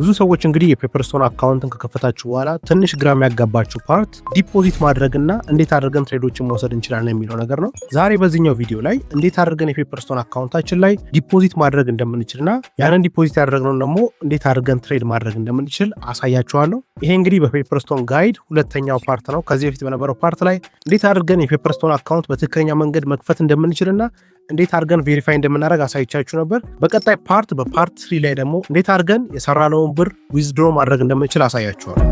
ብዙ ሰዎች እንግዲህ የፔፐርስቶን አካውንትን ከከፈታችሁ በኋላ ትንሽ ግራ የሚያጋባችሁ ፓርት ዲፖዚት ማድረግና እንዴት አድርገን ትሬዶችን መውሰድ እንችላለን የሚለው ነገር ነው። ዛሬ በዚህኛው ቪዲዮ ላይ እንዴት አድርገን የፔፐርስቶን አካውንታችን ላይ ዲፖዚት ማድረግ እንደምንችልና ያንን ዲፖዚት ያደረግነውን ደግሞ እንዴት አድርገን ትሬድ ማድረግ እንደምንችል አሳያችኋለሁ። ይሄ እንግዲህ በፔፐርስቶን ጋይድ ሁለተኛው ፓርት ነው። ከዚህ በፊት በነበረው ፓርት ላይ እንዴት አድርገን የፔፐርስቶን አካውንት በትክክለኛ መንገድ መክፈት እንደምንችልና እንዴት አድርገን ቬሪፋይ እንደምናደርግ አሳይቻችሁ ነበር። በቀጣይ ፓርት በፓርት 3 ላይ ደግሞ እንዴት አድርገን የሰራነውን ብር ዊዝድሮ ማድረግ እንደምንችል አሳያችኋለሁ።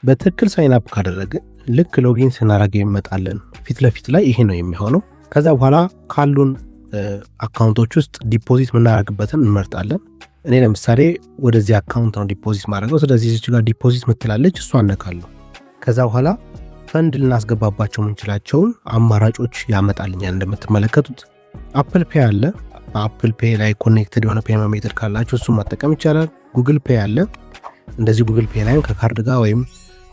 በትክክል ሳይን አፕ ካደረግን ልክ ሎጊን ስናደርግ ይመጣልን ፊት ለፊት ላይ ይሄ ነው የሚሆነው። ከዛ በኋላ ካሉን አካውንቶች ውስጥ ዲፖዚት የምናደርግበትን እንመርጣለን። እኔ ለምሳሌ ወደዚህ አካውንት ነው ዲፖዚት ማድረገው። ስለዚህ እዚህ ጋር ዲፖዚት ምትላለች እሷ አነካለሁ። ከዛ በኋላ ፈንድ ልናስገባባቸው የምንችላቸውን አማራጮች ያመጣልኛል። እንደምትመለከቱት አፕል ፔይ አለ። በአፕል ፔይ ላይ ኮኔክትድ የሆነ ፔመንት ሜተድ ካላችሁ እሱን መጠቀም ይቻላል። ጉግል ፔይ አለ። እንደዚህ ጉግል ፔይ ላይ ከካርድ ጋር ወይም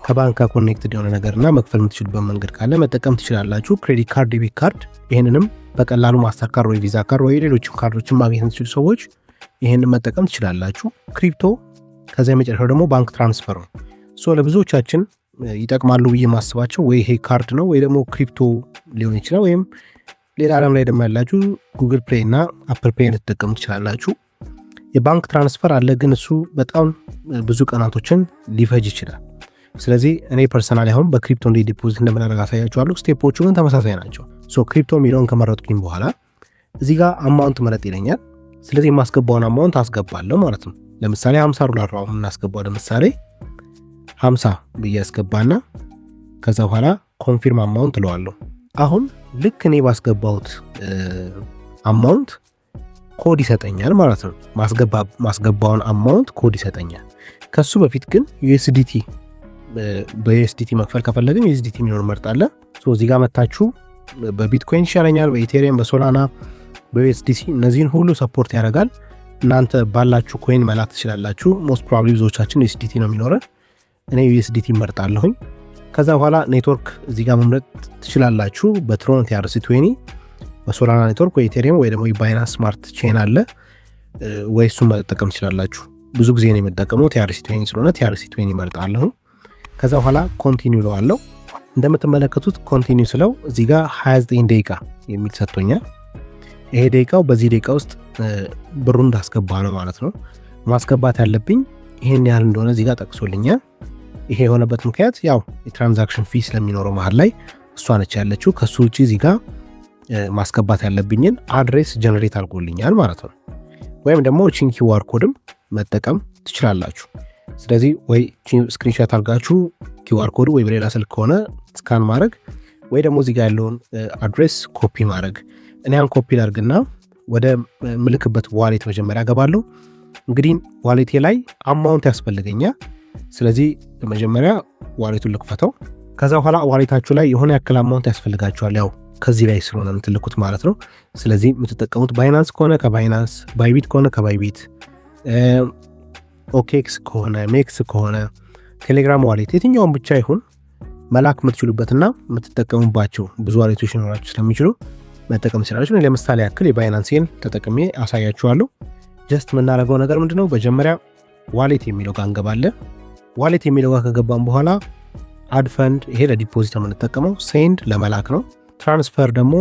ከባንክ ጋር ኮኔክትድ የሆነ ነገርና መክፈል የምትችሉበት መንገድ ካለ መጠቀም ትችላላችሁ። ክሬዲት ካርድ፣ ዴቢት ካርድ፣ ይህንንም በቀላሉ ማስተር ካርድ ወይ ቪዛ ካርድ ወይ ሌሎችም ካርዶችን ማግኘት የምትችሉ ሰዎች ይህንን መጠቀም ትችላላችሁ። ክሪፕቶ፣ ከዛ የመጨረሻው ደግሞ ባንክ ትራንስፈር ነው። ለብዙዎቻችን ይጠቅማሉ ብዬ ማስባቸው ወይ ይሄ ካርድ ነው ወይ ደግሞ ክሪፕቶ ሊሆን ይችላል። ወይም ሌላ ዓለም ላይ ደግሞ ያላችሁ ጉግል ፕሌይ እና አፕል ፔይ ልትጠቀሙ ትችላላችሁ። የባንክ ትራንስፈር አለ፣ ግን እሱ በጣም ብዙ ቀናቶችን ሊፈጅ ይችላል። ስለዚህ እኔ ፐርሰናሊ አሁን በክሪፕቶ እንዴት ዲፖዚት እንደምናደርግ አሳያችኋለሁ። ስቴፖቹ ግን ተመሳሳይ ናቸው። ክሪፕቶ የሚለውን ከመረጥኩኝ በኋላ እዚህ ጋር አማውንት መረጥ ይለኛል። ስለዚህ የማስገባውን አማውንት አስገባለሁ ማለት ነው። ለምሳሌ $50 አሁን እናስገባው። ለምሳሌ 50 ብዬ አስገባና ከዛ በኋላ ኮንፊርም አማውንት እለዋለሁ። አሁን ልክ እኔ ባስገባሁት አማውንት ኮድ ይሰጠኛል ማለት ነው። ማስገባውን አማውንት ኮድ ይሰጠኛል። ከሱ በፊት ግን ዩኤስዲቲ በዩኤስዲቲ መክፈል ከፈለግን ዩኤስዲቲ የሚኖር መርጣለን። እዚህ ጋር መታችሁ በቢትኮይን ይሻለኛል፣ በኢቴሪየም፣ በሶላና፣ በዩኤስዲሲ እነዚህን ሁሉ ሰፖርት ያደርጋል። እናንተ ባላችሁ ኮይን መላክ ትችላላችሁ። ሞስት ፕሮባብሊ ብዙዎቻችን ዩኤስዲቲ ነው የሚኖረን። እኔ ዩኤስዲቲ መርጣለሁኝ። ከዛ በኋላ ኔትወርክ እዚህ ጋር መምረጥ ትችላላችሁ። በትሮን TRC20፣ በሶላና ኔትወርክ ወይ ኢቴሪየም ወይ ደግሞ ባይናንስ ስማርት ቼን አለ ወይ እሱን መጠቀም ትችላላችሁ። ብዙ ጊዜ ነው የምጠቀመው TRC20 ስለሆነ TRC20 መርጣለሁ። ከዛ በኋላ ኮንቲኒው ለዋለሁ። እንደምትመለከቱት ኮንቲኒው ስለው እዚህ ጋር 29 ደቂቃ የሚል ሰጥቶኛል። ይሄ ደቂቃው በዚህ ደቂቃ ውስጥ ብሩን እንዳስገባ ነው ማለት ነው። ማስገባት ያለብኝ ይሄን ያህል እንደሆነ እዚህ ጋር ጠቅሶልኛል። ይሄ የሆነበት ምክንያት ያው የትራንዛክሽን ፊ ስለሚኖረው መሀል ላይ እሷ ነች ያለችው። ከሱ ውጪ እዚህ ጋር ማስገባት ያለብኝን አድሬስ ጀነሬት አድርጎልኛል ማለት ነው። ወይም ደግሞ ቺን ኪውአር ኮድም መጠቀም ትችላላችሁ። ስለዚህ ወይ ስክሪንሾት አድርጋችሁ ኪውአር ኮድ ወይ በሌላ ስልክ ከሆነ ስካን ማድረግ ወይ ደግሞ እዚህ ጋር ያለውን አድሬስ ኮፒ ማድረግ። እኔ ያን ኮፒ ላድርግና ወደ ምልክበት ዋሌት መጀመሪያ ገባለሁ። እንግዲህ ዋሌቴ ላይ አማውንት ያስፈልገኛል። ስለዚህ በመጀመሪያ ዋሌቱን ልክፈተው። ከዛ በኋላ ዋሌታችሁ ላይ የሆነ ያክል አማውንት ያስፈልጋችኋል። ያው ከዚህ ላይ ስለሆነ የምትልኩት ማለት ነው። ስለዚህ የምትጠቀሙት ባይናንስ ከሆነ ከባይናንስ፣ ባይቢት ከሆነ ከባይቢት፣ ኦኬክስ ከሆነ ሜክስ ከሆነ ቴሌግራም ዋሌት የትኛውን ብቻ ይሁን መላክ የምትችሉበትና የምትጠቀሙባቸው ብዙ ዋሌቶች ሊኖራችሁ ስለሚችሉ መጠቀም ትችላላችሁ። ለምሳሌ ያክል የባይናንስን ተጠቅሜ አሳያችኋለሁ። ጀስት የምናደርገው ነገር ምንድነው? መጀመሪያ ዋሌት የሚለው ጋር እንገባለን። ዋሌት የሚለው ጋር ከገባን በኋላ አድ ፈንድ፣ ይሄ ለዲፖዚት የምንጠቀመው፣ ሴንድ ለመላክ ነው። ትራንስፈር ደግሞ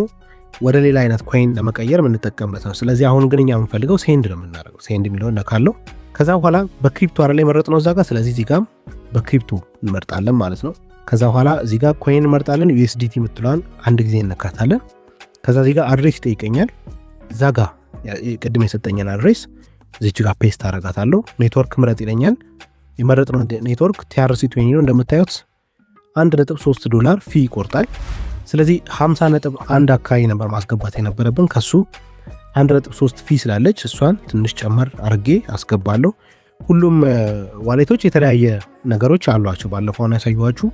ወደ ሌላ አይነት ኮይን ለመቀየር የምንጠቀምበት ነው። ስለዚህ አሁን ግን እኛ የምንፈልገው ሴንድ ነው የምናደርገው። ሴንድ የሚለውን ነካለው። ከዛ በኋላ በክሪፕቶ አይደል የመረጥነው እዛ ጋር። ስለዚህ እዚህ ጋር በክሪፕቶ እንመርጣለን ማለት ነው። ከዛ በኋላ እዚህ ጋር ኮይን እንመርጣለን። ዩኤስዲቲ የምትለዋን አንድ ጊዜ እንነካታለን። ከዛ እዚህ ጋር አድሬስ ይጠይቀኛል። እዛ ጋር ቅድም የሰጠኝን አድሬስ እዚች ጋር ፔስት አደርጋታለሁ። ኔትወርክ ምረጥ ይለኛል። የመረጥነው ኔትወርክ TRC20 ነው። እንደምታዩት $1.3 ፊ ይቆርጣል። ስለዚህ 50.1 አካባቢ ነበር ማስገባት የነበረብን። ከሱ 1.3 ፊ ስላለች እሷን ትንሽ ጨመር አርጌ አስገባለሁ። ሁሉም ዋሌቶች የተለያየ ነገሮች አሏቸው። ባለፈው ያሳየኋችሁ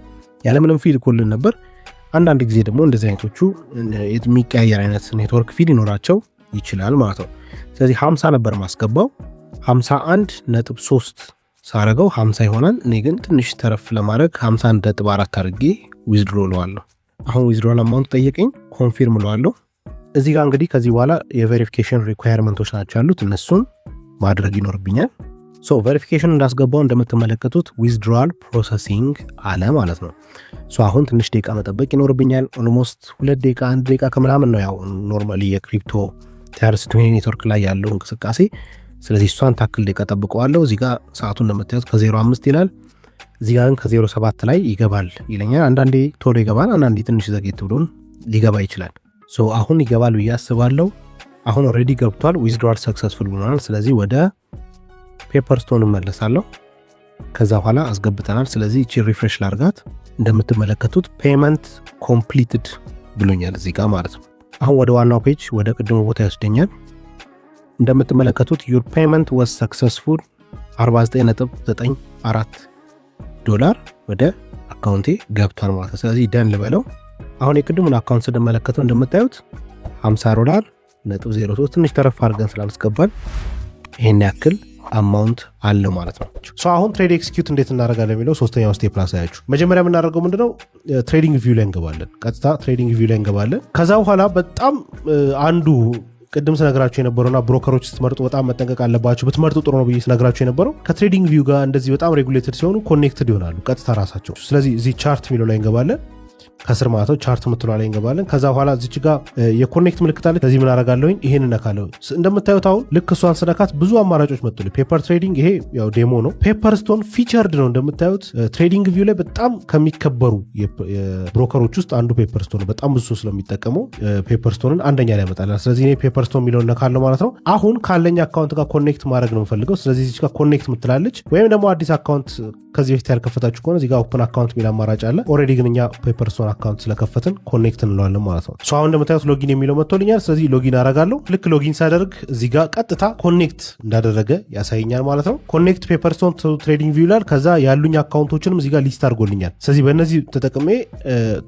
ያለምንም ፊ ልኮልን ነበር። አንዳንድ ጊዜ ደግሞ እንደዚህ አይነቶቹ የሚቀያየር አይነት ኔትወርክ ፊ ሊኖራቸው ይችላል ማለት ነው። ስለዚህ 50 ነበር ማስገባው። 51.3 ሳረገው 50 ይሆናል። እኔ ግን ትንሽ ተረፍ ለማድረግ 51.4 አድርጌ ዊዝድሮ ለዋለሁ። አሁን ዊዝድሮ አማውንት ጠየቀኝ። ኮንፊርም ለዋለሁ። እዚህ ጋር እንግዲህ ከዚህ በኋላ የቬሪፊኬሽን ሪኳየርመንቶች ናቸው ያሉት እነሱን ማድረግ ይኖርብኛል። ሶ ቬሪፊኬሽን እንዳስገባው እንደምትመለከቱት ዊዝድሮዋል ፕሮሰሲንግ አለ ማለት ነው። ሶ አሁን ትንሽ ደቂቃ መጠበቅ ይኖርብኛል። ኦልሞስት 2 ደቂቃ 1 ደቂቃ ከምናምን ነው ያው ኖርማሊ የክሪፕቶ TRC20 ኔትወርክ ላይ ያለው እንቅስቃሴ። ስለዚህ እሷን ታክል ደቂቃ ጠብቀዋለሁ። እዚህ ጋር ሰዓቱ እንደምታዩት ከ05 ይላል። እዚህ ጋር ከ07 ላይ ይገባል ይለኛል። አንዳንዴ ቶሎ ይገባል፣ አንዳንዴ ትንሽ ዘግየት ብሎን ሊገባ ይችላል። ሶ አሁን ይገባል ብዬ አስባለሁ። አሁን ኦልሬዲ ገብቷል። ዊዝድሮዋል ሰክሰስፉል ብሎናል። ስለዚህ ወደ ፔፐርስቶን እመለሳለሁ። ከዛ በኋላ አስገብተናል። ስለዚህ እቺ ሪፍሬሽ ላርጋት። እንደምትመለከቱት ፔመንት ኮምፕሊትድ ብሎኛል እዚህ ጋር ማለት ነው። አሁን ወደ ዋናው ፔጅ ወደ ቅድሙ ቦታ ይወስደኛል። እንደምትመለከቱት ዩር ፔመንት ወስ ሰክሰስፉል 49.94 ዶላር ወደ አካውንቴ ገብቷል ማለት ነው። ስለዚህ ደን ልበለው። አሁን የቅድሙን አካውንት ስንመለከተው እንደምታዩት 50 ዶላር ነጥብ 03 ትንሽ ተረፍ አድርገን ስላልስገባል ይሄን ያክል አማውንት አለ ማለት ነው። ሶ አሁን ትሬድ ኤክስኪዩት እንዴት እናደርጋለን የሚለው ሶስተኛው ስቴፕ ላሳያችሁ። መጀመሪያ የምናደርገው ምንድነው ትሬዲንግ ቪው ላይ እንገባለን። ቀጥታ ትሬዲንግ ቪው ላይ እንገባለን። ከዛ በኋላ በጣም አንዱ ቅድም ስነግራችሁ የነበረውና ብሮከሮች ስትመርጡ በጣም መጠንቀቅ አለባችሁ ብትመርጡ ጥሩ ነው ብዬ ስነግራችሁ የነበረው ከትሬዲንግ ቪው ጋር እንደዚህ በጣም ሬጉሌትድ ሲሆኑ ኮኔክትድ ይሆናሉ ቀጥታ ራሳቸው። ስለዚህ እዚህ ቻርት የሚለው ላይ እንገባለን። ከስር ማለት ነው ቻርት የምትለው ላይ እንገባለን። ከዛ በኋላ እዚች ጋር የኮኔክት ምልክት አለች። ከዚህ ምን አደርጋለሁኝ ይሄን እነካለሁ። እንደምታዩት አሁን ልክ እሷን ስነካት ብዙ አማራጮች መጡልኝ። ፔፐር ትሬዲንግ ይሄ ያው ዴሞ ነው። ፔፐርስቶን ፊቸርድ ነው እንደምታዩት ትሬዲንግ ቪው ላይ በጣም ከሚከበሩ የብሮከሮች ውስጥ አንዱ ፔፐርስቶን ነው። በጣም ብዙ ስለሚጠቀመው ፔፐርስቶንን አንደኛ ላይ ያመጣልናል። ስለዚህ እኔ ፔፐርስቶን የሚለውን እነካለሁ ማለት ነው። አሁን ካለኝ አካውንት ጋር ኮኔክት ማድረግ ነው የምፈልገው። ስለዚህ እዚች ጋር ኮኔክት ምትላለች። ወይም ደግሞ አዲስ አካውንት ከዚህ በፊት ያልከፈታችሁ ከሆነ እዚህ ጋር ኦፕን አካውንት የሚል አማራጭ አለ። ኦልሬዲ ግን እኛ ፔፐርስቶን አካውንት ስለከፈትን ኮኔክት እንለዋለን ማለት ነው። አሁን እንደምታዩት ሎጊን የሚለው መጥቶልኛል። ስለዚህ ሎጊን አደርጋለሁ። ልክ ሎጊን ሳደርግ እዚህ ጋር ቀጥታ ኮኔክት እንዳደረገ ያሳየኛል ማለት ነው። ኮኔክት ፔፐርስቶን ትሬዲንግ ቪው ይላል። ከዛ ያሉኝ አካውንቶችንም እዚህ ጋር ሊስት አድርጎልኛል። ስለዚህ በእነዚህ ተጠቅሜ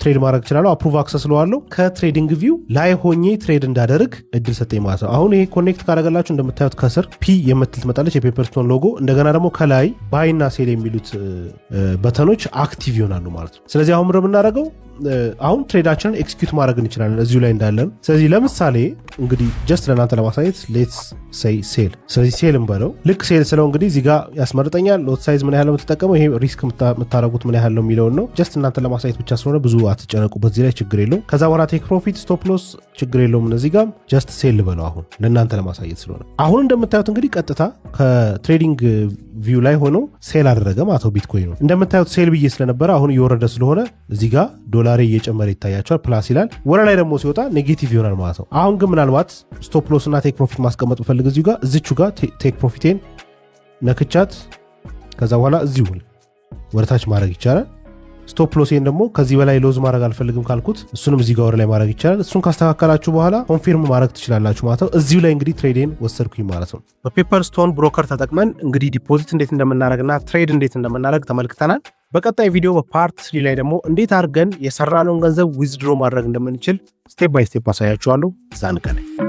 ትሬድ ማድረግ እችላለሁ። አፕሩቭ አክሰስ ለዋለሁ። ከትሬዲንግ ቪው ላይ ሆኜ ትሬድ እንዳደርግ እድል ሰጠኝ ማለት ነው። አሁን ይሄ ኮኔክት ካደረገላችሁ እንደምታዩት ከስር ፒ የምትል ትመጣለች የፔፐርስቶን ሎጎ። እንደገና ደግሞ ከላይ ባይና ሴል የሚሉት በተኖች አክቲቭ ይሆናሉ ማለት ነው። ስለዚህ አሁን ምንድነው የምናደርገው አሁን ትሬዳችንን ኤክስኪዩት ማድረግ እንችላለን እዚሁ ላይ እንዳለን። ስለዚህ ለምሳሌ እንግዲህ ጀስት ለእናንተ ለማሳየት ሌትስ ሴይ ሴል። ስለዚህ ሴል እንበለው። ልክ ሴል ስለው እንግዲህ እዚህ ጋር ያስመርጠኛል። ሎት ሳይዝ ምን ያህል የምትጠቀመው ይሄ ሪስክ የምታደረጉት ምን ያህል ነው የሚለውን ነው። ጀስት እናንተ ለማሳየት ብቻ ስለሆነ ብዙ አትጨነቁበት። እዚህ ላይ ችግር የለውም። ከዛ በኋላ ቴክ ፕሮፊት ስቶፕ ሎስ ችግር የለውም። እነዚህ ጋር ጀስት ሴል ልበለው አሁን ለእናንተ ለማሳየት ስለሆነ። አሁን እንደምታዩት እንግዲህ ቀጥታ ከትሬዲንግ ቪው ላይ ሆኖ ሴል አደረገ ማለት ነው። ቢትኮይን ነው እንደምታዩት ሴል ብዬ ስለነበረ አሁን እየወረደ ስለሆነ እዚህ ጋር ዶላሬ እየጨመረ ይታያቸዋል። ፕላስ ይላል። ወደ ላይ ደግሞ ሲወጣ ኔጌቲቭ ይሆናል ማለት ነው። አሁን ግን ምናልባት ስቶፕ ሎስ እና ቴክ ፕሮፊት ማስቀመጥ ፈልግ እዚሁ ጋር እዚቹ ጋር ቴክ ፕሮፊቴን ነክቻት ከዛ በኋላ እዚሁ ወደታች ማድረግ ይቻላል። ስቶፕ ሎሴን ደግሞ ከዚህ በላይ ሎዝ ማድረግ አልፈልግም ካልኩት እሱንም እዚህ ጋር ወደ ላይ ማድረግ ይቻላል። እሱን ካስተካከላችሁ በኋላ ኮንፊርም ማድረግ ትችላላችሁ ማለት ነው። እዚሁ ላይ እንግዲህ ትሬዴን ወሰድኩኝ ማለት ነው። በፔፐርስቶን ብሮከር ተጠቅመን እንግዲህ ዲፖዚት እንዴት እንደምናደርግና ትሬድ እንዴት እንደምናደርግ ተመልክተናል። በቀጣይ ቪዲዮ በፓርት 3 ላይ ደግሞ እንዴት አድርገን የሰራነውን ገንዘብ ዊዝድሮ ማድረግ እንደምንችል ስቴፕ ባይ ስቴፕ አሳያችኋለሁ። እዛ እንገናኝ።